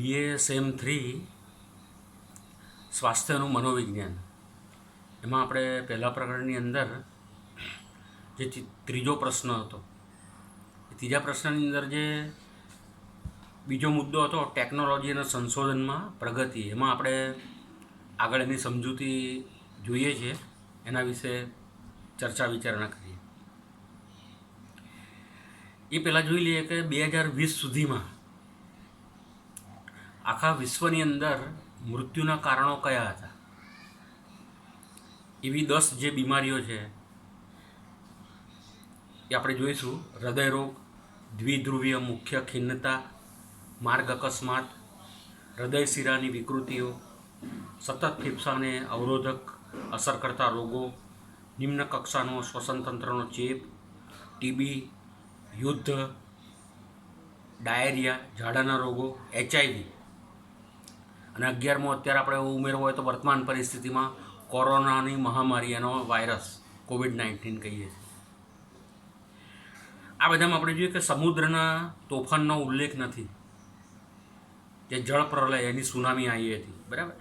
BA same 3 સ્વાસ્થ્યનું મનોવિજ્ઞાન એમાં આપણે પહેલા પ્રકરણની અંદર જે ત્રીજો પ્રશ્ન હતો એ ત્રીજા પ્રશ્નની અંદર જે બીજો મુદ્દો હતો ટેકનોલોજી અને સંશોધનમાં પ્રગતિ, એમાં આપણે આગળ એની સમજૂતી જોઈએ છીએ, એના વિશે ચર્ચા વિચારણા કરીએ. એ પહેલાં જોઈ લઈએ કે 2020 સુધીમાં આખા વિશ્વની અંદર મૃત્યુના કારણો કયા હતા. એવી 10 જે બીમારીઓ છે એ આપણે જોઈશું. હૃદયરોગ, દ્વિધ્રુવીય મુખ્ય ખિન્નતા, માર્ગ અકસ્માત, હૃદય શિરાની વિકૃતિઓ, સતત ફેફસાને અવરોધક અસર કરતા રોગો, નિમ્ન કક્ષાનો શ્વસનતંત્રનો ચેપ, ટીબી, યુદ્ધ, ડાયરિયા, ઝાડાના રોગો, HIV, અને 11મો અત્યારે આપણે ઉમેરવો હોય તો વર્તમાન પરિસ્થિતિમાં કોરોનાની મહામારી, એનો વાયરસ COVID-19 કહીએ છીએ. આ બધામાં આપણે જોઈએ કે સમુદ્રના તોફાનનો ઉલ્લેખ નથી. જે જળ પ્રલય, એની સુનામી આવી હતી, બરાબર,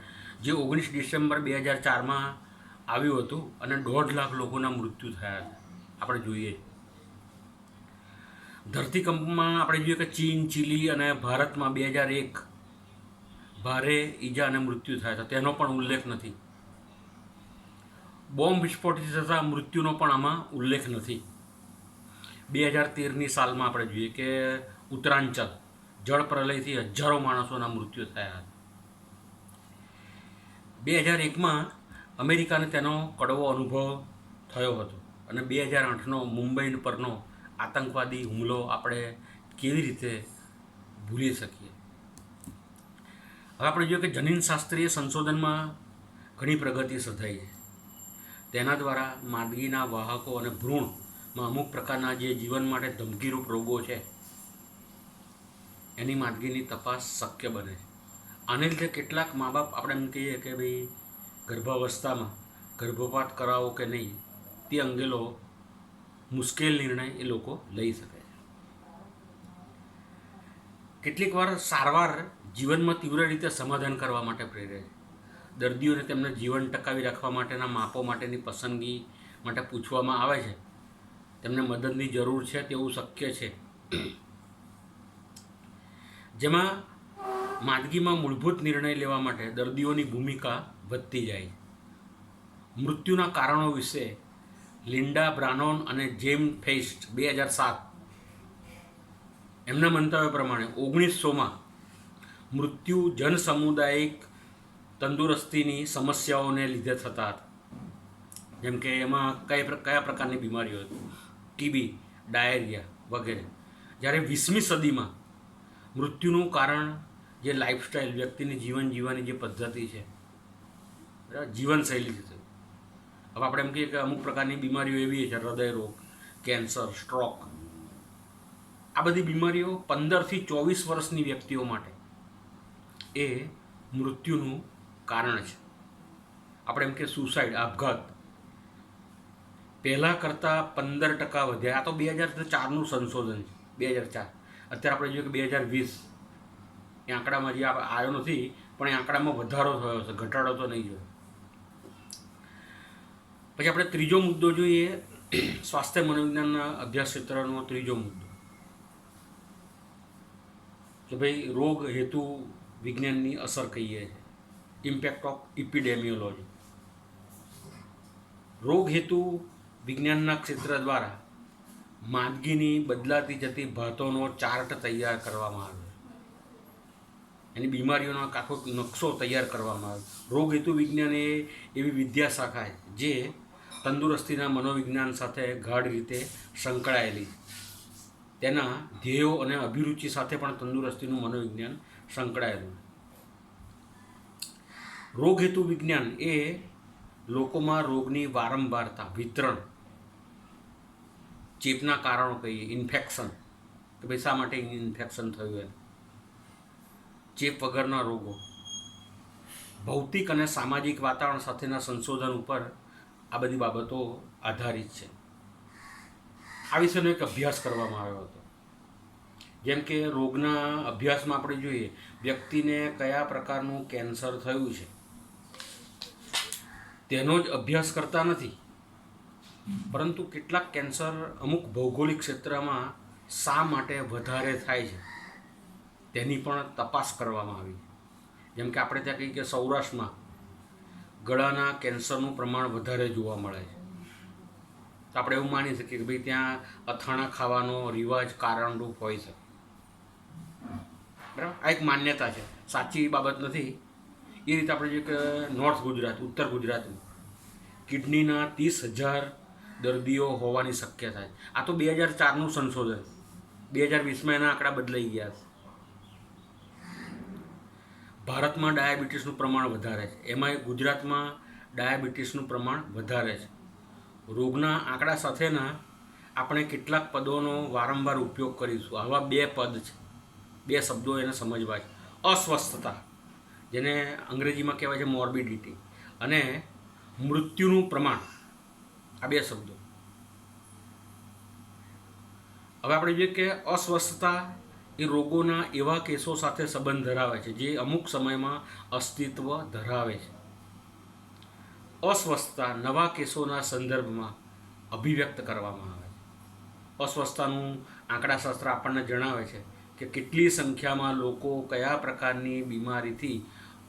જે 19 ડિસેમ્બર 2004માં આવ્યું હતું અને 1.5 લાખ લોકોના મૃત્યુ થયા હતા, આપણે જોઈએ. ધરતીકંપમાં આપણે જોઈએ કે ચીન, ચીલી અને ભારતમાં 2001 ભારે ઈજા અને મૃત્યુ થયા હતા, તેનો પણ ઉલ્લેખ નથી. બોમ્બ વિસ્ફોટથી થતા મૃત્યુનો પણ આમાં ઉલ્લેખ નથી. 2013ની સાલમાં આપણે જોઈએ કે ઉત્તરાંચલ જળ પ્રલયથી હજારો માણસોના મૃત્યુ થયા હતા. 2001માં અમેરિકાને તેનો કડવો અનુભવ થયો હતો અને 2008નો મુંબઈ પરનો આતંકવાદી હુમલો આપણે કેવી રીતે ભૂલી શકીએ. હવે આપણે જોઈએ કે જનીનશાસ્ત્રીય સંશોધનમાં ઘણી પ્રગતિ સધાઈ છે. તેના દ્વારા માંદગીના વાહકો અને ભ્રૂણમાં અમુક પ્રકારના જે જીવન માટે ધમકીરૂપ રોગો છે એની માંદગીની તપાસ શક્ય બને છે. આને લીધે કેટલાક મા બાપ આપણે એમ કહીએ કે ભાઈ ગર્ભાવસ્થામાં ગર્ભપાત કરાવો કે નહીં, તે અંગેનો મુશ્કેલ નિર્ણય એ લોકો લઈ શકે છે. કેટલીક વાર સારવાર જીવનમાં તીવ્ર રીતે સમાધાન કરવા માટે પ્રેરે છે. દર્દીઓને તેમને જીવન ટકાવી રાખવા માટેના માપો માટેની પસંદગી માટે પૂછવામાં આવે છે. તેમને મદદની જરૂર છે તેવું શક્ય છે, જેમાં માંદગીમાં મૂળભૂત નિર્ણય લેવા માટે દર્દીઓની ભૂમિકા વધતી જાય. મૃત્યુના કારણો વિશે લિન્ડા બ્રાનોન અને જેમ ફેસ્ટ 2007 એમના મંતવ્ય પ્રમાણે 1900માં મૃત્યુ જનસમુદાયિક તંદુરસ્તીની સમસ્યાઓને લીધે થતા હતા. જેમ કે એમાં કયા પ્રકારની બીમારીઓ હતી, ટીબી, ડાયરિયા વગેરે. જ્યારે 20મી સદીમાં મૃત્યુનું કારણ જે લાઈફસ્ટાઈલ, વ્યક્તિની જીવન જીવવાની જે પદ્ધતિ છે, બરાબર, જીવનશૈલી છે. હવે આપણે એમ કહીએ કે અમુક પ્રકારની બીમારીઓ એવી છે, હૃદયરોગ, કેન્સર, સ્ટ્રોક, આ બધી બીમારીઓ 15થી 24 વર્ષની વ્યક્તિઓ માટે એ મૃત્યુનું કારણ છે. આપણે એમ કે સુસાઇડ, આપઘાત પહેલાં કરતાં 15% વધ્યા. આ તો 2004નું સંશોધન છે, 2004. અત્યારે આપણે જોઈએ કે 2020 એ આંકડામાં જે આવ્યો નથી, પણ એ આંકડામાં વધારો થયો છે, ઘટાડો તો નહીં જોયો. પછી આપણે ત્રીજો મુદ્દો જોઈએ, સ્વાસ્થ્ય મનોવિજ્ઞાનના અભ્યાસ ક્ષેત્રનો ત્રીજો મુદ્દો કે ભાઈ રોગ હેતુ વિજ્ઞાનની અસર કહીએ છીએ, ઇમ્પેક્ટ ઓફ ઇપિડેમિયોલોજી. રોગ હેતુ વિજ્ઞાનના ક્ષેત્ર દ્વારા માંદગીની બદલાતી જતી ભાતોનો ચાર્ટ તૈયાર કરવામાં આવ્યો, એની બીમારીઓનો આખો નકશો તૈયાર કરવામાં આવ્યો. રોગ હેતુ વિજ્ઞાન એ એવી વિદ્યા શાખા જે તંદુરસ્તીના મનોવિજ્ઞાન સાથે ગાઢ રીતે સંકળાયેલી. તેના ધ્યેયો અને અભિરુચિ સાથે પણ તંદુરસ્તીનું મનોવિજ્ઞાન સંકળાયેલું. રોગ હેતુ વિજ્ઞાન એ લોકોમાં રોગની વારંવારતા, વિતરણ, ચેપના કારણો કહીએ, ઇન્ફેક્શન, કે ભાઈ શા માટે ઇન્ફેક્શન થયું એમ, ચેપ વગરના રોગો, ભૌતિક અને સામાજિક વાતાવરણ સાથેના સંશોધન ઉપર આ બધી બાબતો આધારિત છે. આ વિશેનો એક અભ્યાસ કરવામાં આવ્યો હતો, જેમ કે રોગના અભ્યાસમાં આપણે જોઈએ વ્યક્તિને કયા પ્રકારનું કેન્સર થયું છે તેનો જ અભ્યાસ કરતા નથી, પરંતુ કેટલાક કેન્સર અમુક ભૌગોલિક ક્ષેત્રમાં શા માટે વધારે થાય છે તેની પણ તપાસ કરવામાં આવી. જેમ કે આપણે ત્યાં કહીએ કે સૌરાષ્ટ્રમાં ગળાના કેન્સરનું પ્રમાણ વધારે જોવા મળે છે. તો આપણે એવું માની શકીએ કે ભાઈ ત્યાં અથાણા ખાવાનો રિવાજ કારણરૂપ હોય છે. બરાબર, આ એક માન્યતા છે, સાચી બાબત નથી. એ રીતે આપણે જોઈએ કે નોર્થ ગુજરાત, ઉત્તર ગુજરાતમાં કિડનીના 30,000 દર્દીઓ હોવાની શક્યતા છે. આ તો 2004નું સંશોધન, 2020માં એના આંકડા બદલાઈ ગયા છે. ભારતમાં ડાયાબિટીસનું પ્રમાણ વધારે છે, એમાંય ગુજરાતમાં ડાયાબિટીસનું પ્રમાણ વધારે છે. રોગના આંકડા સાથેના આપણે કેટલાક પદોનો વારંવાર ઉપયોગ કરીશું. આવા 2 પદ છે, 2 શબ્દો એને સમજવા છે. અસ્વસ્થતા, જેને અંગ્રેજીમાં કહેવાય છે મોર્બિડિટી, અને મૃત્યુનું પ્રમાણ. આ 2 શબ્દો. હવે આપણે જોઈએ કે અસ્વસ્થતા એ રોગોના એવા કેસો સાથે સંબંધ ધરાવે છે જે અમુક સમયમાં અસ્તિત્વ ધરાવે છે. અસ્વસ્થતા નવા કેસોના સંદર્ભમાં અભિવ્યક્ત કરવામાં આવે છે. અસ્વસ્થતાનું આંકડાશાસ્ત્ર આપણને જણાવે છે કે કેટલી સંખ્યામાં લોકો કયા પ્રકારની બીમારીથી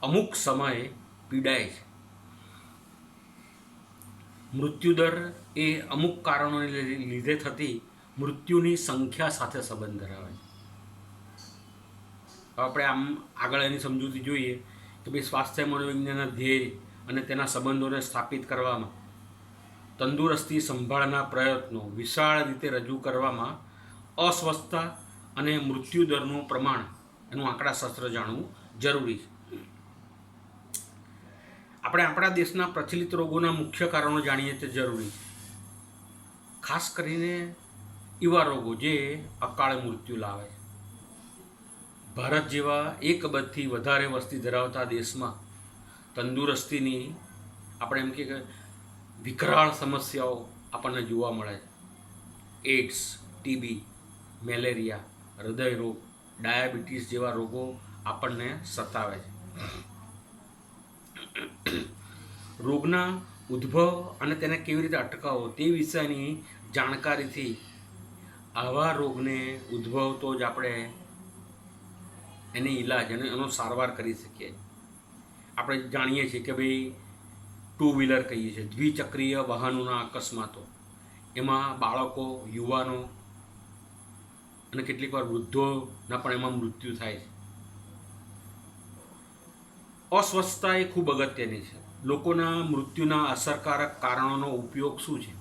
અમુક સમયે પીડાય છે. મૃત્યુદર એ અમુક કારણોને લીધે થતી મૃત્યુની સંખ્યા સાથે સંબંધ ધરાવે છે. આપણે આમ આગળ એની સમજૂતી જોઈએ કે ભાઈ સ્વાસ્થ્ય મનોવિજ્ઞાનના ધ્યેય અને તેના સંબંધોને સ્થાપિત કરવામાં, તંદુરસ્તી સંભાળના પ્રયત્નો વિશાળ રીતે રજૂ કરવામાં અસ્વસ્થતા અને મૃત્યુદરનું પ્રમાણ, એનું આંકડાશાસ્ત્ર જાણવું જરૂરી છે. આપણે આપણા દેશના પ્રચલિત રોગોના મુખ્ય કારણો જાણીએ તે જરૂરી છે. ખાસ કરીને એવા રોગો જે અકાળે મૃત્યુ લાવે છે. ભારત જેવા 1 અબજથી વધારે વસ્તી ધરાવતા દેશમાં તંદુરસ્તીની આપણે એમ કે વિકરાળ સમસ્યાઓ આપણને જોવા મળે છે. એડ્સ, ટીબી, મેલેરિયા, હૃદયરોગ, ડાયાબિટીસ જેવા રોગો આપણને સતાવે છે. રોગના ઉદ્ભવ અને તેને કેવી રીતે અટકાવવો તે વિષયની જાણકારીથી આવા રોગને ઉદ્ભવતો જ આપણે એની ઈલાજ અને એનો સારવાર કરી શકીએ. આપણે જાણીએ છીએ કે ભાઈ 2 વ્હીલર કહીએ છીએ, દ્વિચક્રીય વાહનોના અકસ્માતો, એમાં બાળકો, યુવાનો અને કેટલીક વાર વૃદ્ધોના પણ એમાં મૃત્યુ થાય છે. અસ્વસ્થતા એ ખૂબ અગત્યની છે. લોકોના મૃત્યુના અસરકારક કારણોનો ઉપયોગ શું છે?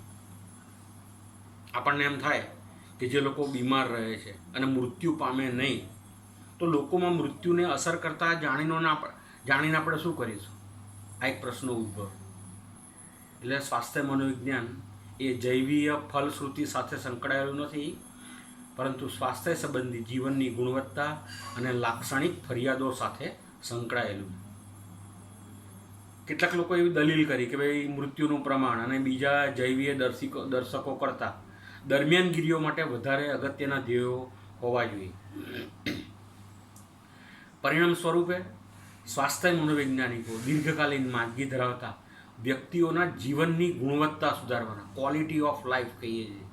આપણને એમ થાય કે જે લોકો બીમાર રહે છે અને મૃત્યુ પામે નહીં, તો લોકોમાં મૃત્યુને અસર કરતા જાણીને આપણે શું કરીશું? આ એક પ્રશ્ન ઉદ્ભવ. એટલે સ્વાસ્થ્ય મનોવિજ્ઞાન એ જૈવીય ફલશ્રુતિ સાથે સંકળાયેલું નથી, પરંતુ સ્વાસ્થ્ય સંબંધી જીવનની ગુણવત્તા અને લાક્ષણિક ફરિયાદો સાથે સંકળાયેલું. કેટલાક લોકો એવી દલીલ કરી કે ભાઈ મૃત્યુનું પ્રમાણ અને બીજા જૈવીય દર્શકો કરતાં દરમિયાનગીરીઓ માટે વધારે અગત્યના ધ્યેયો હોવા જોઈએ. પરિણામ સ્વરૂપે સ્વાસ્થ્ય મનોવૈજ્ઞાનિકો દીર્ઘકાલીન માંદગી ધરાવતા વ્યક્તિઓના જીવનની ગુણવત્તા સુધારવાના, ક્વોલિટી ઓફ લાઈફ કહીએ છીએ,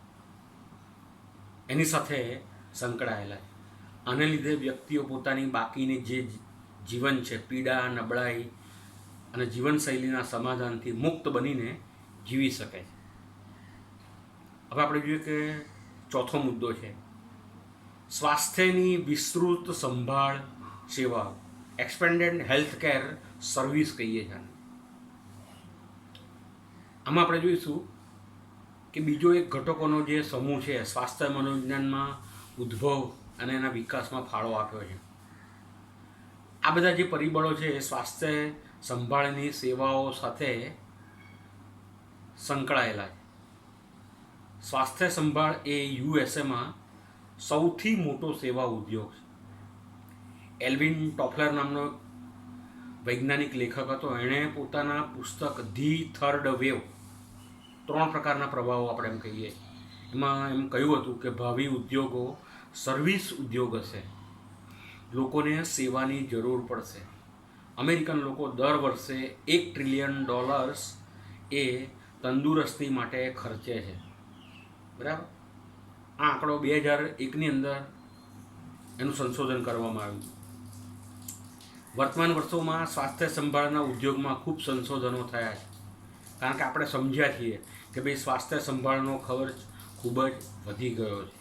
એની સાથે સંકળાયેલા છે. આને લીધે વ્યક્તિઓ પોતાની બાકીની જે જીવન છે, પીડા, નબળાઈ અને જીવનશૈલીના સમાધાનથી મુક્ત બનીને જીવી શકે છે. હવે આપણે જોઈએ કે ચોથો મુદ્દો છે સ્વાસ્થ્યની વિસ્તૃત સંભાળ સેવા, એક્સપેન્ડેડ હેલ્થ કેર સર્વિસ કહીએ છીએ. આમાં આપણે જોઈશું કે બીજો એક ઘટકોનો જે સમૂહ છે સ્વાસ્થ્ય મનોવિજ્ઞાનમાં ઉદ્ભવ અને એના વિકાસમાં ફાળો આપ્યો છે. આ બધા જે પરિબળો છે એ સ્વાસ્થ્ય સંભાળની સેવાઓ સાથે સંકળાયેલા છે. સ્વાસ્થ્ય સંભાળ એ યુએસએમાં સૌથી મોટો સેવા ઉદ્યોગ છે. એલ્વિન ટોફલર નામનો વૈજ્ઞાનિક લેખક હતો. એણે પોતાના પુસ્તક ધી થર્ડ વેવ, 3 પ્રકારના પ્રભાવો આપણે એમ કહીએ, એમાં એમ કહ્યું હતું કે ભાવિ ઉદ્યોગો સર્વિસ ઉદ્યોગ હશે, લોકોને સેવાની જરૂર પડશે. અમેરિકન લોકો દર વર્ષે $1 ટ્રિલિયન એ તંદુરસ્તી માટે ખર્ચે છે. બરાબર. આ આંકડો 2001ની અંદર એનું સંશોધન કરવામાં આવ્યું. વર્તમાન વર્ષોમાં સ્વાસ્થ્ય સંભાળના ઉદ્યોગમાં ખૂબ સંશોધનો થયા છે, કારણ કે આપણે સમજ્યા છીએ કે ભાઈ સ્વાસ્થ્ય સંભાળનો ખર્ચ ખૂબ જ વધી ગયો છે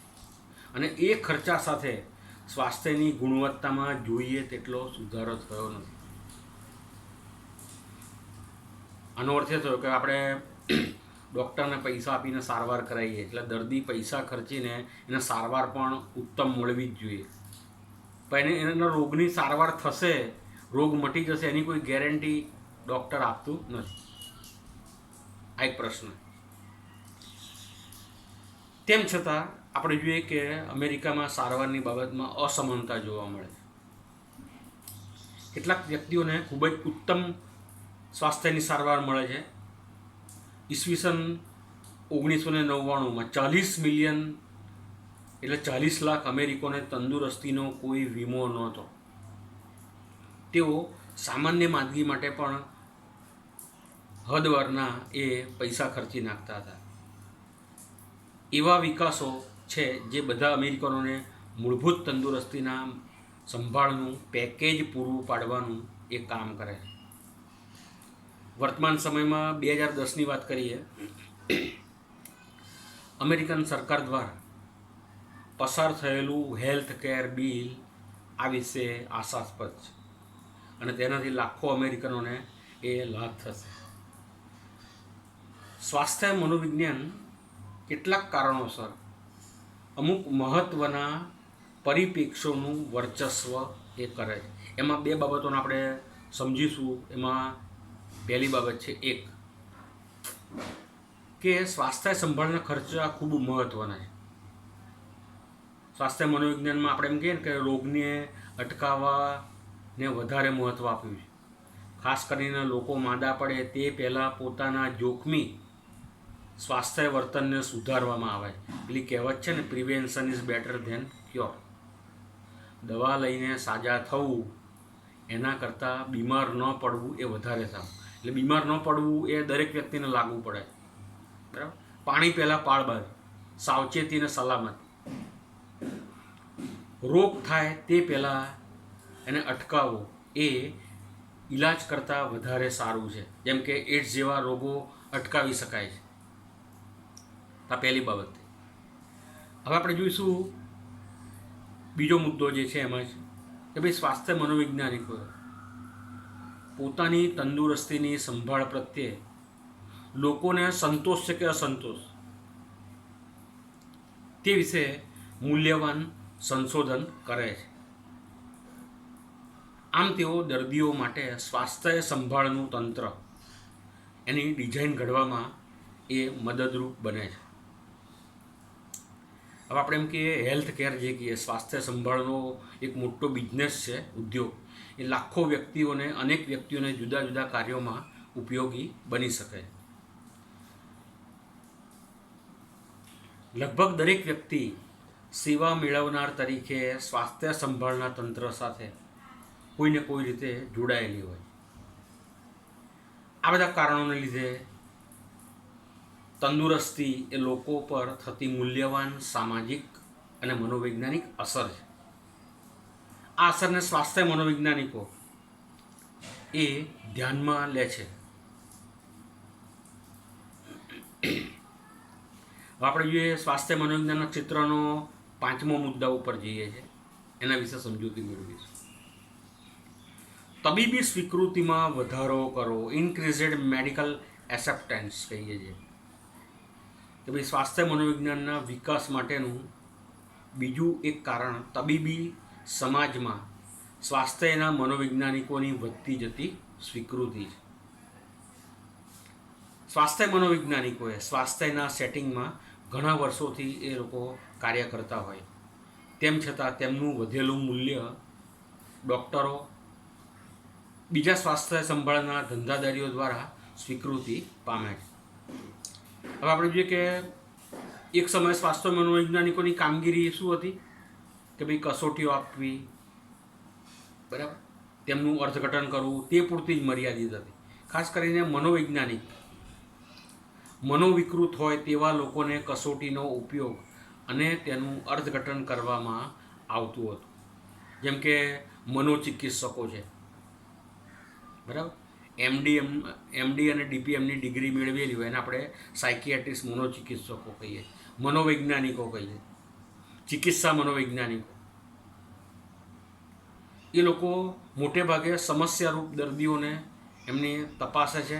અને એ ખર્ચા સાથે સ્વાસ્થ્યની ગુણવત્તામાં જોઈએ તેટલો સુધારો થયો નથી. આનો અર્થ એ થયો કે આપણે ડૉક્ટરને પૈસા આપીને સારવાર કરાવીએ એટલે દર્દી પૈસા ખર્ચીને એને સારવાર પણ ઉત્તમ મળવી જ જોઈએ, પણ એના રોગની સારવાર થશે, રોગ મટી જશે એની કોઈ ગેરંટી ડૉક્ટર આપતું નથી. આ એક પ્રશ્ન. તેમ છતાં આપણે જોઈએ કે અમેરિકામાં સારવારની બાબતમાં અસમાનતા જોવા મળે છે. કેટલાક વ્યક્તિઓને ખૂબ જ ઉત્તમ સ્વાસ્થ્યની સારવાર મળે છે. ઈસવીસન 1999માં 40 મિલિયન એટલે 40 લાખ અમેરિકોને તંદુરસ્તીનો કોઈ વીમો નહોતો. તેઓ સામાન્ય માંદગી માટે પણ હદવરના એ પૈસા ખર્ચી નાખતા હતા. એવા વિકાસો છે જે બધા અમેરિકનોને મૂળભૂત તંદુરસ્તીના સંભાળનું પેકેજ પૂરું પાડવાનું એ કામ કરે છે. વર્તમાન સમયમાં 2010ની વાત કરીએ, અમેરિકન સરકાર દ્વારા પસાર થયેલું હેલ્થ કેર બિલ આ વિશે આશાસ્પદ છે અને તેનાથી લાખો અમેરિકનોને એ લાભ થશે. સ્વાસ્થ્ય મનોવિજ્ઞાન કેટલાક કારણોસર અમુક મહત્ત્વના પરિપ્રેક્ષ્યોનું વર્ચસ્વ એ કરે છે. એમાં બે બાબતોને આપણે સમજીશું. એમાં પહેલી બાબત છે એક કે સ્વાસ્થ્ય સંભાળના ખર્ચા ખૂબ મહત્ત્વના છે. સ્વાસ્થ્ય મનોવિજ્ઞાનમાં આપણે એમ કહીએ ને કે રોગને અટકાવવાને વધારે મહત્ત્વ આપ્યું છે. ખાસ કરીને લોકો માંદા પડે તે પહેલાં પોતાના જોખમી સ્વાસ્થ્ય વર્તનને સુધારવામાં આવે. પેલી કહેવત છે ને, prevention is better than cure. દવા લઈને સાજા થવું એના કરતાં બીમાર ન પડવું એ વધારે સારું. એટલે બીમાર ન પડવું એ દરેક વ્યક્તિને લાગુ પડે. બરાબર. પાણી પહેલાં પાળ બાદ, સાવચેતીને સલામત. રોગ થાય તે પહેલાં એને અટકાવવો એ ઈલાજ કરતાં વધારે સારું છે. જેમ કે એડ્સ જેવા રોગો અટકાવી શકાય છે. આ પહેલી બાબત. હવે આપણે જોઈશું બીજો મુદ્દો જે છે એમાં છે કે ભાઈ સ્વાસ્થ્ય મનોવૈજ્ઞાનિકો પોતાની તંદુરસ્તીની સંભાળ પ્રત્યે લોકોને સંતોષ છે કે અસંતોષ તે વિશે મૂલ્યવાન સંશોધન કરે છે. આમ તેઓ દર્દીઓ માટે સ્વાસ્થ્ય સંભાળનું તંત્ર એની ડિઝાઇન ઘડવામાં એ મદદરૂપ બને છે. હવે આપણે એમ કહીએ હેલ્થ કેર જે કહીએ, સ્વાસ્થ્ય સંભાળનો એક મોટો બિઝનેસ છે, ઉદ્યોગ. એ લાખો વ્યક્તિઓને, અનેક વ્યક્તિઓને જુદા જુદા કાર્યોમાં ઉપયોગી બની શકે. લગભગ દરેક વ્યક્તિ સેવા મેળવનાર તરીકે સ્વાસ્થ્ય સંભાળના તંત્ર સાથે કોઈને કોઈ રીતે જોડાયેલી હોય. આ બધા કારણોને લીધે તંદુરસ્તી એ લોકો પર થતી મૂલ્યવાન સામાજિક અને મનોવૈજ્ઞાનિક અસર છે. આ અસરને સ્વાસ્થ્ય મનોવૈજ્ઞાનિકો એ ધ્યાનમાં લે છે. આપણે જોઈએ સ્વાસ્થ્ય મનોવિજ્ઞાનના ક્ષેત્રનો 5મો મુદ્દા ઉપર જઈએ છીએ, એના વિશે સમજૂતી મેળવીશું. તબીબી સ્વીકૃતિમાં વધારો કરો, ઇન્ક્રીઝડ મેડિકલ એસેપ્ટન્સ કહીએ છીએ કે ભાઈ સ્વાસ્થ્ય મનોવિજ્ઞાનના વિકાસ માટેનું બીજું એક કારણ તબીબી સમાજમાં સ્વાસ્થ્યના મનોવૈજ્ઞાનિકોની વધતી જતી સ્વીકૃતિ છે. સ્વાસ્થ્ય મનોવૈજ્ઞાનિકોએ સ્વાસ્થ્યના સેટિંગમાં ઘણા વર્ષોથી એ લોકો કાર્ય કરતા હોય, તેમ છતાં તેમનું વધેલું મૂલ્ય ડૉક્ટરો, બીજા સ્વાસ્થ્ય સંભાળના ધંધાદારીઓ દ્વારા સ્વીકૃતિ પામે છે. હવે આપણે જોઈએ કે એક સમયે સ્વાસ્થ્ય મનોવૈજ્ઞાનિકોની કામગીરી શું હતી કે ભાઈ કસોટીઓ આપવી, બરાબર, તેમનું અર્થઘટન કરવું, તે પૂરતી જ મર્યાદિત હતી. ખાસ કરીને મનોવિકૃત હોય તેવા લોકોને કસોટીનો ઉપયોગ અને તેનું અર્થઘટન કરવામાં આવતું હતું. જેમ કે મનોચિકિત્સકો છે, બરાબર, એમડી અને ડીપીએમની ડિગ્રી મેળવેલી હોય એને આપણે સાયકિયાટ્રિસ્ટ મનોચિકિત્સકો કહીએ, મનોવૈજ્ઞાનિકો કહીએ, ચિકિત્સા મનોવૈજ્ઞાનિકો. એ લોકો મોટે ભાગે સમસ્યારૂપ દર્દીઓને એમની તપાસે છે,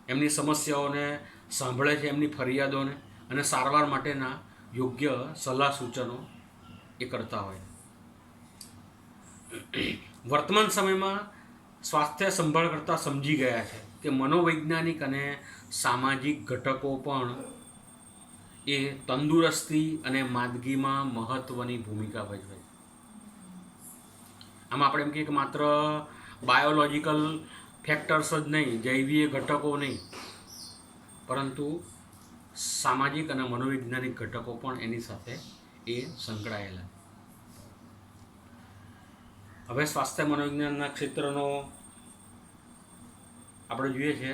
એમની સમસ્યાઓને સાંભળે છે, એમની ફરિયાદોને, અને સારવાર માટેના યોગ્ય સલાહ સૂચનો એ કરતા હોય. વર્તમાન સમયમાં સ્વાસ્થ્ય સંભાળ કરતાં સમજી ગયા છે કે મનોવૈજ્ઞાનિક અને સામાજિક ઘટકો પણ એ તંદુરસ્તી અને માંદગીમાં મહત્ત્વની ભૂમિકા ભજવે છે. આમાં આપણે એમ કહીએ કે માત્ર બાયોલોજિકલ ફેક્ટર્સ જ નહીં, જૈવીય ઘટકો નહીં, પરંતુ સામાજિક અને મનોવૈજ્ઞાનિક ઘટકો પણ એની સાથે એ સંકળાયેલા. હવે સ્વાસ્થ્ય મનોવિજ્ઞાનના ક્ષેત્રનો આપણે જોઈએ છે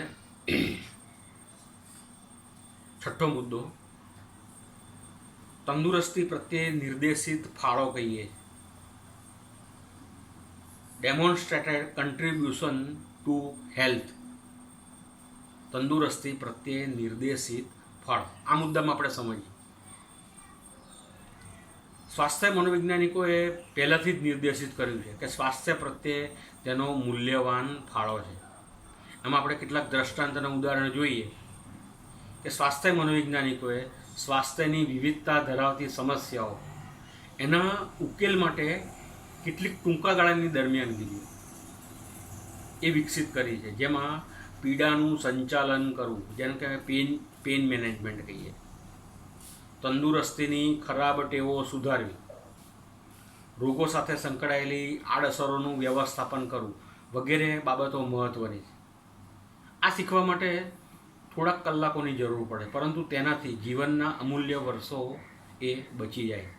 છઠ્ઠો મુદ્દો, તંદુરસ્તી પ્રત્યે નિર્દેશિત ફાળો કહીએ, ડેમોન્સ્ટ્રેટેડ કન્ટ્રીબ્યુશન ટુ હેલ્થ. તંદુરસ્તી પ્રત્યે નિર્દેશિત ફાળો, આ મુદ્દામાં આપણે સમજીએ. સ્વાસ્થ્ય મનોવૈજ્ઞાનિકોએ પહેલાંથી જ નિર્દેશિત કર્યું છે કે સ્વાસ્થ્ય પ્રત્યે તેનો મૂલ્યવાન ફાળો છે. એમાં આપણે કેટલાક દ્રષ્ટાંત અને ઉદાહરણ જોઈએ કે સ્વાસ્થ્ય મનોવૈજ્ઞાનિકોએ સ્વાસ્થ્યની વિવિધતા ધરાવતી સમસ્યાઓ એના ઉકેલ માટે કેટલીક ટૂંકા ગાળાની દરમિયાનગીરીઓ એ વિકસિત કરી છે, જેમાં પીડાનું સંચાલન કરવું, જેને કહેવાય પેઇન મેનેજમેન્ટ કહીએ, તંદુરસ્તીની ખરાબ ટેવો સુધારવી, રોગો સાથે સંકળાયેલી આડઅસરોનું વ્યવસ્થાપન કરવું વગેરે બાબતો મહત્ત્વની છે. આ શીખવા માટે થોડાક કલાકોની જરૂર પડે, પરંતુ તેનાથી જીવનના અમૂલ્ય વર્ષો એ બચી જાય.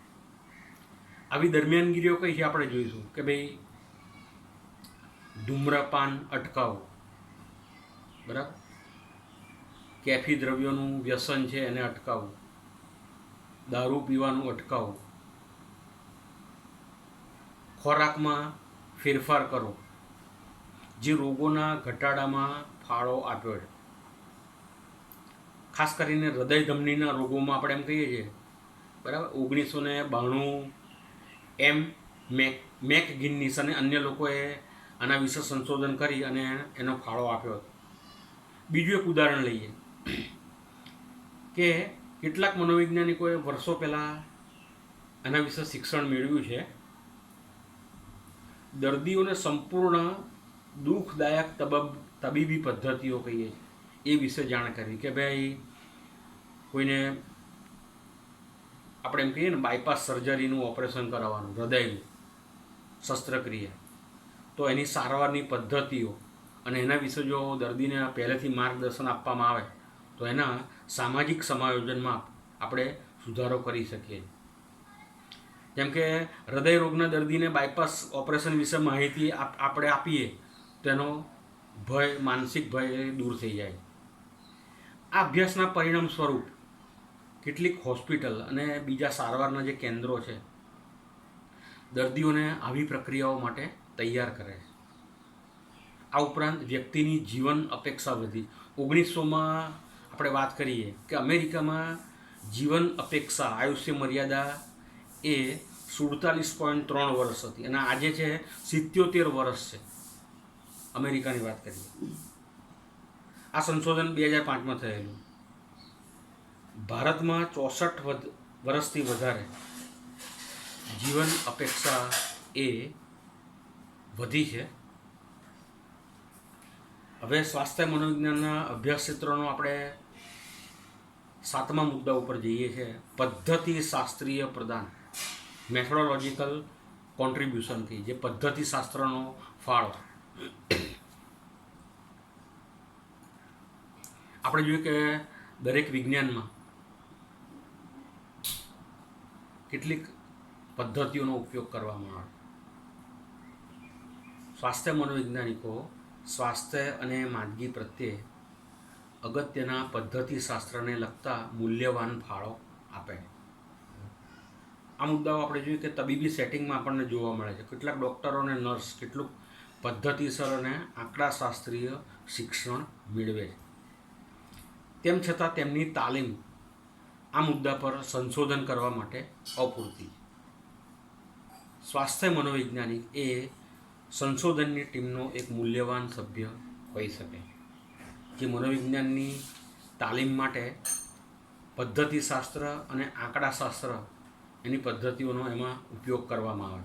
આવી દરમિયાનગીરીઓ કઈ છે આપણે જોઈશું કે ભાઈ ધૂમ્રપાન અટકાવવું, બરાબર, કેફી દ્રવ્યોનું વ્યસન છે એને અટકાવવું, દારૂ પીવાનું અટકાવવું, ખોરાકમાં ફેરફાર કરવો, જે રોગોના ઘટાડામાં ફાળો આપ્યો છે. ખાસ કરીને હૃદય ધમનીના રોગોમાં આપણે એમ કહીએ છીએ, બરાબર, 1992 મેકગિન્નીસ અને અન્ય લોકોએ આના વિશે સંશોધન કરી અને એનો ફાળો આપ્યો હતો. બીજું એક ઉદાહરણ લઈએ કે કેટલાક મનોવૈજ્ઞાનિકોએ વર્ષો પહેલાં આના વિશે શિક્ષણ મેળવ્યું છે. દર્દીઓને સંપૂર્ણ દુઃખદાયક તબીબી પદ્ધતિઓ કહીએ એ વિશે જાણ કરવી કે ભાઈ કોઈને આપણે એમ કહીએ ને બાયપાસ સર્જરીનું ઓપરેશન કરાવવાનું, હૃદયનું શસ્ત્રક્રિયા, તો એની સારવારની પદ્ધતિઓ અને એના વિશે જો દર્દીને પહેલેથી માર્ગદર્શન આપવામાં આવે તો એના સામાજિક સમાયોજનમાં આપણે સુધારો કરી શકીએ. જેમ કે હૃદય રોગના દર્દીને બાયપાસ ઓપરેશન વિશે માહિતી આપણે આપીએ તો એનો ભય, માનસિક ભય દૂર થઈ જાય. આ અભ્યાસના પરિણામ સ્વરૂપ કેટલીક હોસ્પિટલ અને બીજા સારવારના જે કેન્દ્રો છે દર્દીઓને આવી પ્રક્રિયાઓ માટે તૈયાર કરે છે. આ ઉપરાંત વ્યક્તિની જીવન અપેક્ષા વધી. 1900માં આપણે વાત કરીએ કે અમેરિકામાં જીવન અપેક્ષા, આયુષ્ય મર્યાદા એ 47.3 વર્ષ હતી અને આજે છે 77 વર્ષ છે. અમેરિકાની વાત કરીએ, આ સંશોધન 2005માં થયેલું. ભારતમાં 64 વર્ષથી વધારે જીવન અપેક્ષા એ વધી છે. હવે સ્વાસ્થ્ય મનોવિજ્ઞાનના અભ્યાસ ક્ષેત્રનો આપણે 7મા મુદ્દા ઉપર જઈએ છીએ, પદ્ધતિ શાસ્ત્રીય પ્રદાન, મેથોડોલોજીકલ કોન્ટ્રીબ્યુશનથી, જે પદ્ધતિશાસ્ત્રનો ફાળો. આપણે જોઈએ કે દરેક વિજ્ઞાનમાં કેટલીક પદ્ધતિઓનો ઉપયોગ કરવામાં આવે. સ્વાસ્થ્ય મનોવૈજ્ઞાનિકો સ્વાસ્થ્ય અને માંદગી પ્રત્યે અગત્યના પદ્ધતિશાસ્ત્રને લગતા મૂલ્યવાન ફાળો આપે. આ મુદ્દાઓ આપણે જોઈએ કે તબીબી સેટિંગમાં આપણને જોવા મળે છે. કેટલાક ડૉક્ટરો અને નર્સ કેટલુંક પદ્ધતિસર અને આંકડાશાસ્ત્રીય શિક્ષણ મેળવે છે. તેમ છતાં તેમની તાલીમ આ મુદ્દા પર સંશોધન કરવા માટે અપૂરતી. સ્વાસ્થ્ય મનોવૈજ્ઞાનિક એ સંશોધનની ટીમનો એક મૂલ્યવાન સભ્ય હોઈ શકે, જે મનોવિજ્ઞાનની તાલીમ માટે પદ્ધતિશાસ્ત્ર અને આંકડાશાસ્ત્ર એની પદ્ધતિઓનો એમાં ઉપયોગ કરવામાં આવે.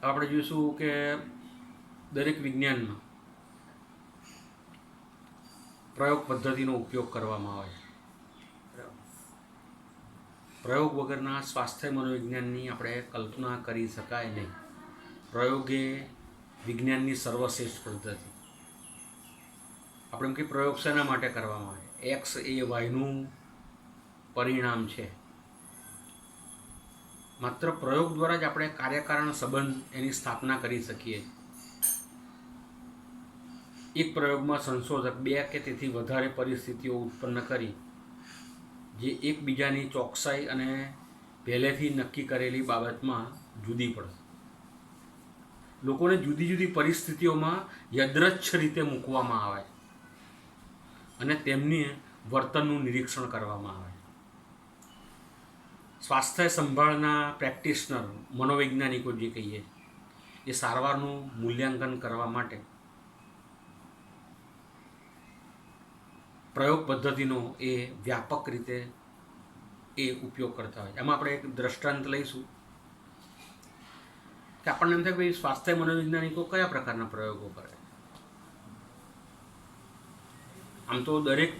આપણે જોઈશું કે દરેક વિજ્ઞાનમાં પ્રયોગ પદ્ધતિનો ઉપયોગ કરવામાં આવે છે. પ્રયોગ વગરના સ્વાસ્થ્ય મનોવિજ્ઞાનની આપણે કલ્પના કરી શકાય નહીં. પ્રયોગ એ વિજ્ઞાનની સર્વશ્રેષ્ઠ પદ્ધતિ. આપણે એમ કે પ્રયોગ શેના માટે કરવામાં આવે? એક્સ એ વાયનું પરિણામ છે. માત્ર પ્રયોગ દ્વારા જ આપણે કાર્યકારણ સંબંધ એની સ્થાપના કરી શકીએ. એક પ્રયોગમાં સંશોધક 2 કે તેથી વધારે પરિસ્થિતિઓ ઉત્પન્ન કરી જે એકબીજાની ચોકસાઈ અને પહેલેથી નક્કી કરેલી બાબતમાં જુદી પડે. લોકોને જુદી જુદી પરિસ્થિતિઓમાં યદૃચ્છ રીતે મૂકવામાં આવે અને તેમની વર્તનનું નિરીક્ષણ કરવામાં આવે. સ્વાસ્થ્ય સંભાળના પ્રેક્ટિશનર મનોવૈજ્ઞાનિકો જે કહીએ એ સારવારનું મૂલ્યાંકન કરવા માટે પ્રયોગ પદ્ધતિનો એ વ્યાપક રીતે એ ઉપયોગ કરતા હોય. એમાં આપણે એક દ્રષ્ટાંત લઈશું કે આપણને એમ થાય કે ભાઈ સ્વાસ્થ્ય મનોવૈજ્ઞાનિકો કયા પ્રકારના પ્રયોગો કરે. આમ તો દરેક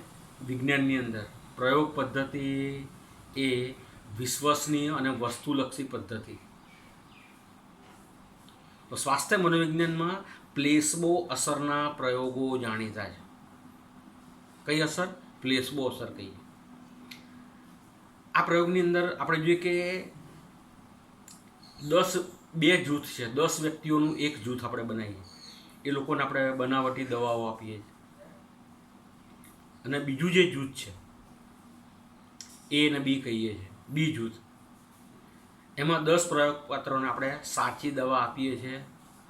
વિજ્ઞાનની અંદર પ્રયોગ પદ્ધતિ એ વિશ્વસનીય અને વસ્તુલક્ષી પદ્ધતિ. તો સ્વાસ્થ્ય મનોવિજ્ઞાનમાં પ્લેસબો અસરના પ્રયોગો જાણીતા છે. કઈ અસર? પ્લેસબો અસર કહીએ. આ પ્રયોગની અંદર આપણે જોઈએ કે 2 જૂથ છે. 10 વ્યક્તિઓનું એક જૂથ આપણે બનાવીએ. એ લોકોને આપણે બનાવટી દવાઓ આપીએ અને બીજું જે જૂથ છે એ અને બી કહીએ છીએ. બી જૂથ, એમાં 10 પ્રયોગપાત્રોને આપણે સાચી દવા આપીએ છીએ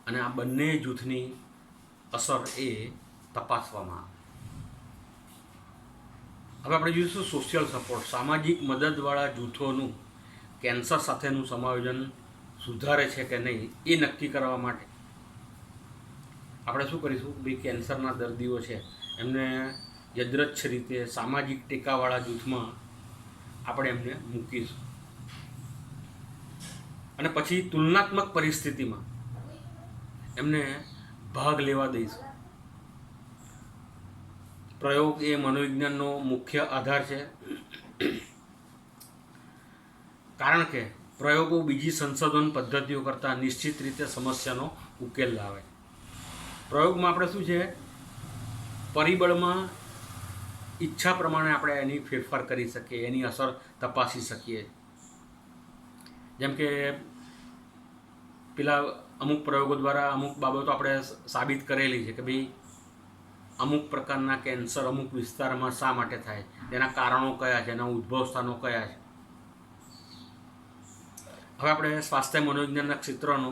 અને આ બંને જૂથની અસર એ તપાસવામાં આવે. હવે આપણે જોઈશું સોશિયલ સપોર્ટ. સામાજિક મદદવાળા જૂથોનું કેન્સર સાથેનું સમાયોજન સુધારે છે કે નહીં એ નક્કી કરવા માટે આપણે શું કરીશું? ભાઈ કેન્સરના દર્દીઓ છે એમને યદૃચ્છ રીતે સામાજિક ટેકાવાળા જૂથમાં આપણે એમને મૂકીશું અને પછી તુલનાત્મક પરિસ્થિતિમાં એમને ભાગ લેવા દઈશું. પ્રયોગ એ મનોવિજ્ઞાનનો મુખ્ય આધાર છે, કારણ કે પ્રયોગો બીજી સંશોધન પદ્ધતિઓ કરતાં નિશ્ચિત રીતે સમસ્યાનો ઉકેલ લાવે. પ્રયોગમાં આપણે શું છે, પરિબળમાં ઈચ્છા પ્રમાણે આપણે એની ફેરફાર કરી શકીએ, એની અસર તપાસી શકીએ. જેમ કે પેલા અમુક પ્રયોગો દ્વારા અમુક બાબતો આપણે સાબિત કરેલી છે કે ભાઈ અમુક પ્રકારના કેન્સર અમુક વિસ્તારમાં શા માટે થાય, તેના કારણો કયા છે, એના ઉદ્ભવ સ્થાનો કયા છે. હવે આપણે સ્વાસ્થ્ય મનોવિજ્ઞાનના ક્ષેત્રનો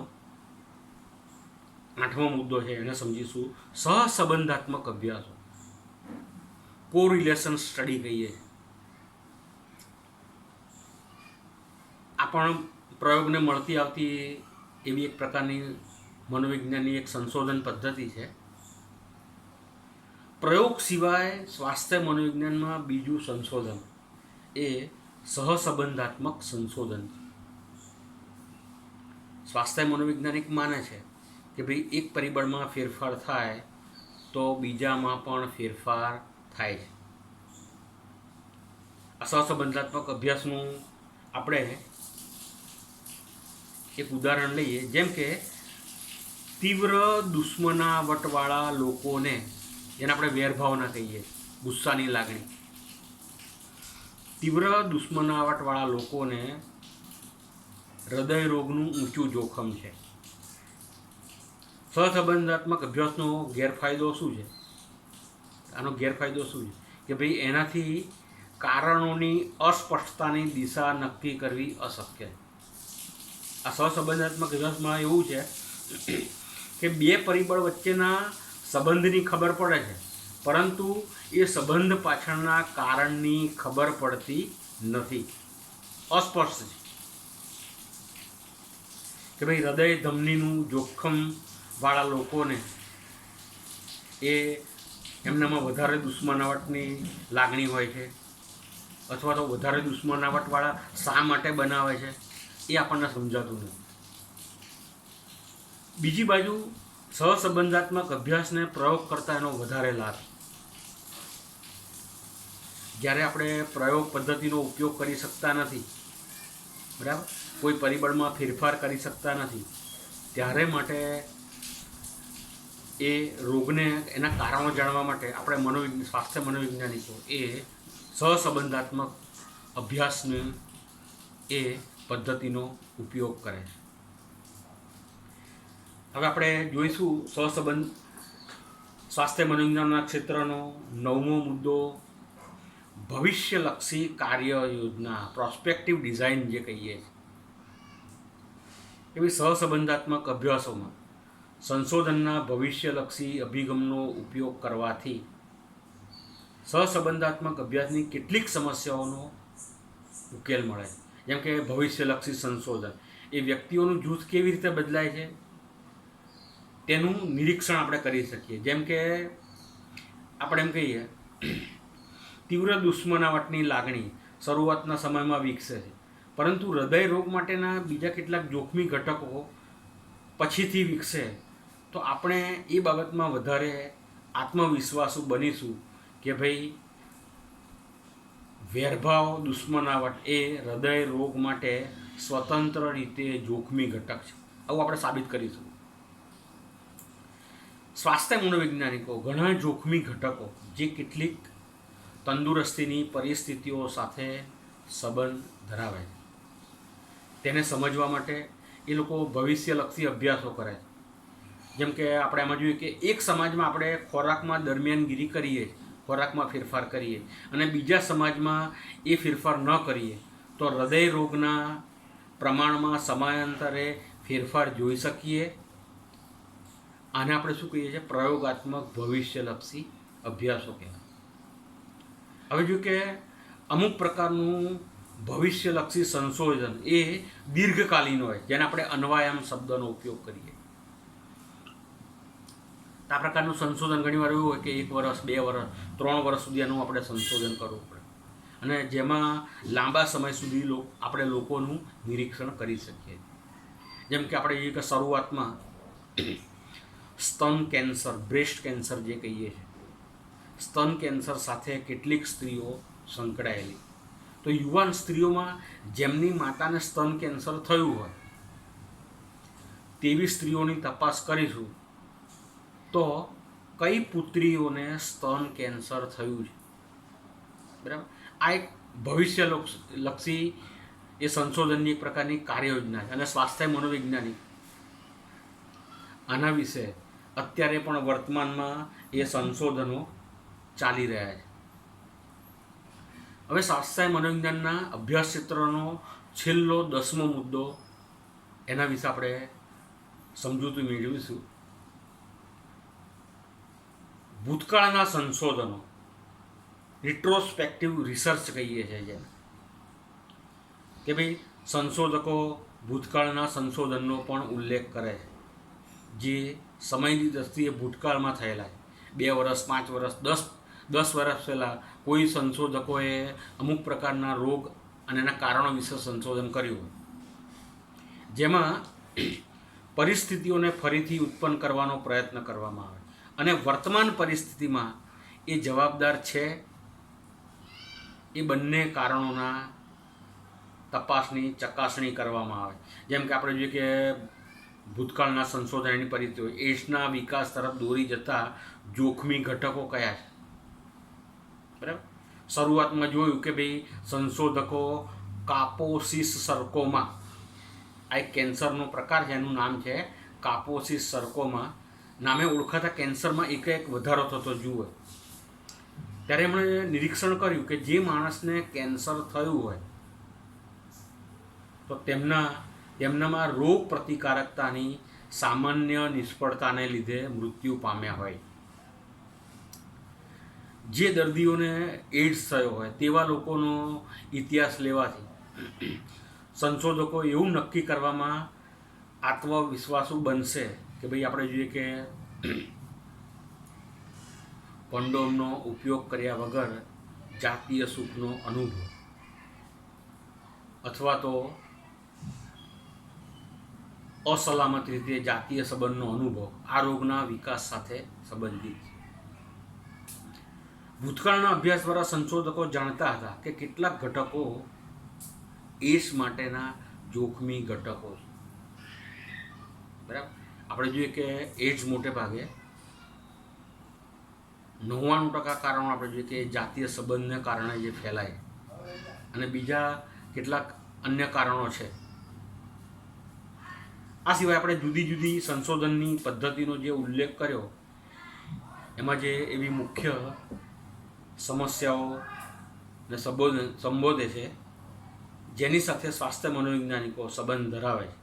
8મો મુદ્દો છે, એને સમજીશું. સહસંબંધાત્મક અભ્યાસો, કોરિલેશન સ્ટડી કહીએ. આ પણ પ્રયોગને મળતી આવતી એવી એક પ્રકારની મનોવિજ્ઞાનની એક સંશોધન પદ્ધતિ છે. પ્રયોગ સિવાય સ્વાસ્થ્ય મનોવિજ્ઞાનમાં બીજું સંશોધન એ સહસંબંધાત્મક સંશોધન છે. સ્વાસ્થ્ય મનોવૈજ્ઞાનિક માને છે કે ભાઈ એક પરિબળમાં ફેરફાર થાય તો બીજામાં પણ ફેરફાર થાય છે. આ સહસંબંધાત્મક અભ્યાસનું આપણે એક ઉદાહરણ લઈએ. જેમ કે તીવ્ર દુશ્મનાવટવાળા લોકોને, જેને આપણે વેરભાવના કહીએ, ગુસ્સાની લાગણી, તીવ્ર દુશ્મનાવટવાળા લોકોને હૃદય રોગનું ઊંચું જોખમ છે. સહસંબંધાત્મક અભ્યાસનો ગેરફાયદો શું છે? આનો ગેરફાયદો શું છે કે ભાઈ એનાથી કારણોની અસ્પષ્ટતાની દિશા નક્કી કરવી અશક્ય છે. આ સહસંબંધાત્મક અભ્યાસમાં એવું છે કે બે પરિબળ વચ્ચેના સંબંધની ખબર પડે છે, પરંતુ એ સંબંધ પાછળના કારણની ખબર પડતી નથી, અસ્પષ્ટ છે. કે ભાઈ હૃદય ધમનીનું જોખમવાળા લોકોને એ એમનામાં વધારે દુશ્મનાવટની લાગણી હોય છે, અથવા તો વધારે દુશ્મનાવટવાળા શા માટે બનાવે છે એ આપણને સમજાતું નથી. બીજી બાજુ સહસંબંધાત્મક અભ્યાસને પ્રયોગ કરતાં એનો વધારે લાભ. જ્યારે આપણે પ્રયોગ પદ્ધતિનો ઉપયોગ કરી શકતા નથી, બરાબર, કોઈ પરિબળમાં ફેરફાર કરી શકતા નથી, ત્યારે માટે એ રોગને એના કારણો જાણવા માટે આપણે સ્વાસ્થ્ય મનોવૈજ્ઞાનિકો એ સહસંબંધાત્મક અભ્યાસની એ પદ્ધતિનો ઉપયોગ કરે છે. હવે આપણે જોઈશું સ્વાસ્થ્ય મનોવિજ્ઞાનના ક્ષેત્રનો 9મો મુદ્દો, ભવિષ્યલક્ષી કાર્ય યોજના, પ્રોસ્પેક્ટિવ ડિઝાઇન જે કહીએ. એવી સહસંબંધાત્મક અભ્યાસોમાં સંશોધનના ભવિષ્યલક્ષી અભિગમનો ઉપયોગ કરવાથી સહસંબંધાત્મક અભ્યાસની કેટલીક સમસ્યાઓનો ઉકેલ મળે. જેમ કે ભવિષ્યલક્ષી સંશોધન એ વ્યક્તિઓનું જૂથ કેવી રીતે બદલાય છે તેનું નિરીક્ષણ આપણે કરી શકીએ. જેમ કે આપણે એમ કહીએ, તીવ્ર દુશ્મનાવટની લાગણી શરૂઆતના સમયમાં વિકસે છે, પરંતુ હૃદય રોગ માટેના બીજા કેટલાક જોખમી ઘટકો પછીથી વિકસે તો આપણે એ બાબતમાં વધારે આત્મવિશ્વાસુ બનીશું કે ભાઈ વેરભાવ દુશ્મનાવટ એ હૃદય રોગ માટે સ્વતંત્ર રીતે જોખમી ઘટક છે. આવું આપણે સાબિત કરીશું. સ્વાસ્થ્ય મનોવૈજ્ઞાનિકો ઘણા જોખમી ઘટકો જે કેટલીક તંદુરસ્તીની પરિસ્થિતિઓ સાથે સંબંધ ધરાવે છે તેને સમજવા માટે એ લોકો ભવિષ્યલક્ષી અભ્યાસો કરે છે. જેમ કે આપણે એમાં જોઈએ કે એક સમાજમાં આપણે ખોરાકમાં દરમિયાનગીરી કરીએ, ખોરાકમાં ફેરફાર કરીએ, અને બીજા સમાજમાં એ ફેરફાર ન કરીએ તો હૃદય રોગના પ્રમાણમાં સમયાંતરે ફેરફાર જોઈ શકીએ. આને આપણે શું કહીએ છીએ? પ્રયોગાત્મક ભવિષ્યલક્ષી અભ્યાસો કહેવાય. હવે જો કે અમુક પ્રકારનું ભવિષ્યલક્ષી સંશોધન એ દીર્ઘકાલીન હોય, જેને આપણે અન્વયામ શબ્દનો ઉપયોગ કરીએ. આ પ્રકારનું સંશોધન ઘણીવાર એવું હોય કે 1 વર્ષ, 2 વર્ષ, 3 વર્ષ સુધી એનું આપણે સંશોધન કરવું પડે, અને જેમાં લાંબા સમય સુધી આપણે લોકોનું નિરીક્ષણ કરી શકીએ. જેમ કે આપણે જોઈએ કે શરૂઆતમાં સ્તન કેન્સર, બ્રેસ્ટ કેન્સર જે કહીએ છીએ, સ્તન કેન્સર સાથે કેટલીક સ્ત્રીઓ સંકળાયેલી. તો યુવાન સ્ત્રીઓમાં જેમની માતાને સ્તન કેન્સર થયું હોય તેવી સ્ત્રીઓની તપાસ કરીશું તો કઈ પુત્રીઓને સ્તન કેન્સર થયું છે, બરાબર. આ એક ભવિષ્યલક્ષી એ સંશોધનની એક પ્રકારની કાર્યયોજના છે, અને સ્વાસ્થ્ય મનોવૈજ્ઞાનિક આના વિશે અત્યારે પણ વર્તમાનમાં એ સંશોધનો ચાલી રહ્યા છે. હવે સ્વાસ્થ્ય મનોવિજ્ઞાનના અભ્યાસ ક્ષેત્રનો છેલ્લો 10મો મુદ્દો, એના વિશે આપણે સમજૂતી મેળવીશું. ભૂતકાળના સંશોધનો, રિટ્રોસ્પેક્ટિવ રિસર્ચ કહીએ છીએ જેને, કે ભાઈ સંશોધકો ભૂતકાળના સંશોધનનો પણ ઉલ્લેખ કરે છે જે સમયની દ્રષ્ટિએ ભૂતકાળમાં થયેલા છે. 2 વર્ષ, 5 વર્ષ, 10 વર્ષ પહેલાં કોઈ સંશોધકોએ અમુક પ્રકારના રોગ અને એના કારણો વિશે સંશોધન કર્યું, જેમાં પરિસ્થિતિઓને ફરીથી ઉત્પન્ન કરવાનો પ્રયત્ન કરવામાં આવે, અને વર્તમાન પરિસ્થિતિમાં એ જવાબદાર છે એ બંને કારણોના તપાસની ચકાસણી કરવામાં આવે. જેમ કે આપણે જોઈએ કે ભૂતકાળના સંશોધનની પરિસ્થિતિઓ, એડ્સના વિકાસ તરફ દોરી જતા જોખમી ઘટકો કયા છે, બરાબર. શરૂઆતમાં જોયું કે ભાઈ સંશોધકો કાપોસિસ સર્કોમા આ એક કેન્સરનો પ્રકાર છે, એનું નામ છે કાપોસિસ સર્કોમા. નામે ઓળખાતા કેન્સરમાં એક વધારો થતો જુએ. ત્યારે એમણે નિરીક્ષણ કર્યું કે જે માણસને કેન્સર થયું હોય તો તેમનામાં રોગ પ્રતિકારકતાની સામાન્ય નિષ્ફળતાને લીધે મૃત્યુ પામ્યા હોય. જે દર્દીઓને એડ્સ થયો હોય તેવા લોકોનો ઇતિહાસ લેવાથી સંશોધકો એવું નક્કી કરવામાં આત્મવિશ્વાસુ બનશે કે ભાઈ આપણે જોઈએ કે કોન્ડોમનો ઉપયોગ કર્યા વગર જાતીય સુખનો અનુભવ અથવા તો અસલામત રીતે જાતીય સંબંધનો અનુભવ આ રોગના વિકાસ સાથે સંબંધિત છે. ભૂતકાળના અભ્યાસ દ્વારા સંશોધકો જાણતા હતા કે કેટલાક ઘટકો એડ્સ માટેના જોખમી ઘટકો છે. બરાબર, આપણે જોઈએ કે એડ્સ મોટે ભાગે 99% કારણો આપણે જોઈએ કે જાતીય સંબંધને કારણે જે ફેલાય અને બીજા કેટલાક અન્ય કારણો છે. આ સિવાય આપણે જુદી જુદી સંશોધનની પદ્ધતિનો જે ઉલ્લેખ કર્યો એમાં જે એવી મુખ્ય સમસ્યાઓને સંબોધે છે જેની સાથે સ્વાસ્થ્ય મનોવૈજ્ઞાનિકો સંબંધ ધરાવે છે,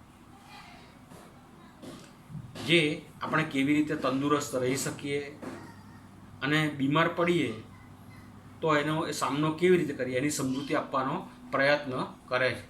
જે આપણે કેવી રીતે તંદુરસ્ત રહી શકીએ અને બીમાર પડીએ તો એનો સામનો કેવી રીતે કરીએ એની સમજૂતી આપવાનો પ્રયત્ન કરે છે.